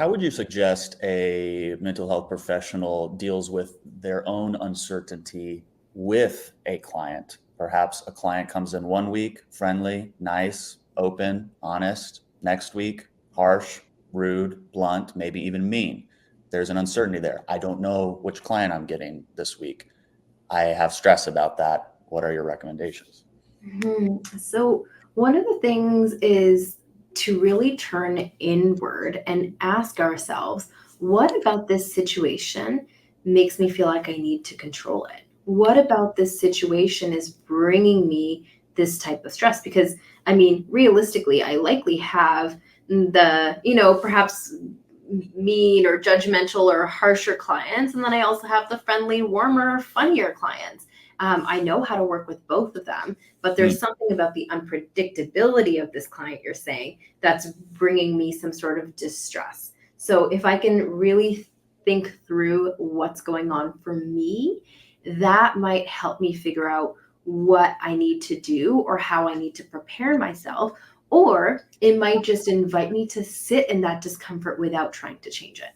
How would you suggest a mental health professional deals with their own uncertainty with a client? Perhaps a client comes in one week, friendly, nice, open, honest. Next week, harsh, rude, blunt, maybe even mean. There's an uncertainty there. I don't know which client I'm getting this week. I have stress about that. What are your recommendations? So, one of the things is to really turn inward and ask ourselves, what about this situation makes me feel like I need to control it? What about this situation is bringing me this type of stress? Because, I mean, realistically, I likely have perhaps mean or judgmental or harsher clients. And then I also have the friendly, warmer, funnier clients. I know how to work with both of them, but Hmm. there's something about the unpredictability of this client you're saying that's bringing me some sort of distress. So if I can really think through what's going on for me, that might help me figure out what I need to do or how I need to prepare myself. Or it might just invite me to sit in that discomfort without trying to change it.